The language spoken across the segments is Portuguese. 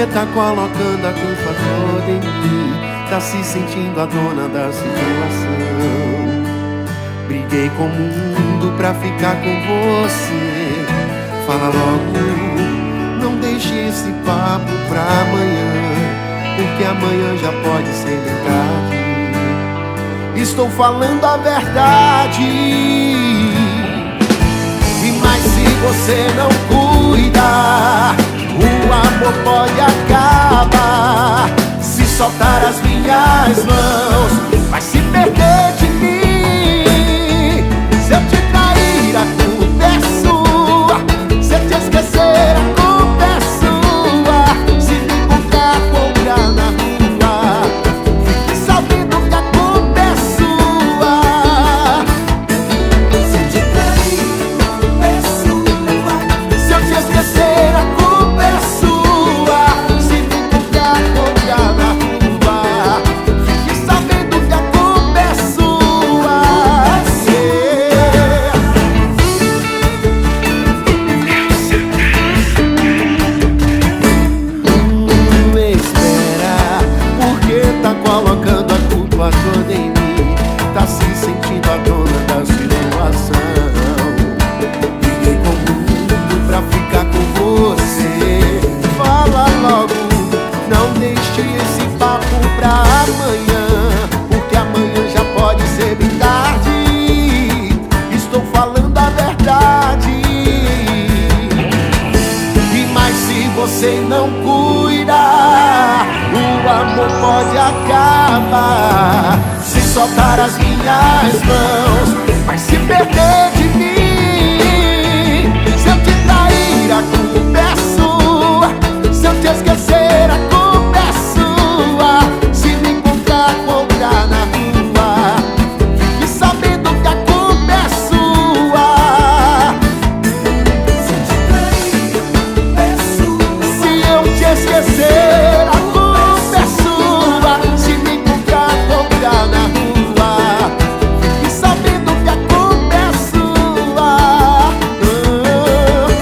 Porque tá colocando a culpa toda em mim, tá se sentindo a dona da situação. Briguei com o mundo pra ficar com você. Fala logo, não deixe esse papo pra amanhã, porque amanhã já pode ser verdade. Estou falando a verdade. E mais se você não cuidar, o amor pode acabar. Se soltar as minhas mãos, vai se perder de mim. Se eu te trair, a culpa é sua. Se eu te esquecer, a culpa é sua. Se me encontrar com outra na rua, fique sabendo que a culpa é sua. Se eu te trair, a culpa é sua. Se eu te esquecer, a culpa é sua. Se me encontrar com outra na rua, fique sabendo que a culpa é sua. Espera, porque tá colocando a culpa toda em mim, tá se sentindo a dona da situação. Liguei com o mundo pra ficar com você. Fala logo, não deixe esse papo pra amanhã, porque amanhã já pode ser bem tarde. Estou falando a verdade. E mais se você não cuidar, o amor pode acabar. Se soltar as minhas mãos, vai se perder de mim. Se eu te trair, a culpa é sua. Se eu te esquecer, a culpa é sua. Se me encontrar com outra na rua, fique sabendo que a culpa é sua. Se eu te trair, a culpa é sua. Se eu te esquecer, a culpa é sua. Se me encontrar com outra na rua, fique sabendo que a culpa é sua.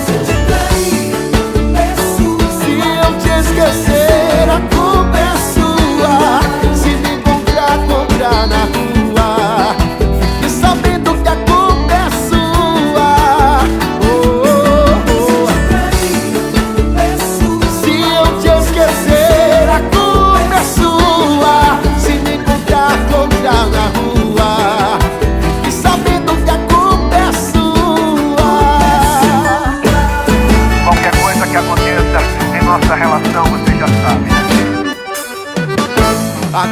Se eu te trair, a culpa é sua. Se eu te esquecer, a culpa é sua. Se me encontrar com outra na rua, fique sabendo que a culpa é sua. Se eu te esquecer, a culpa é sua. Se me encontrar com outra na rua, fique sabendo que a culpa é sua. Qualquer coisa que aconteça em nossa relação, você já sabe. A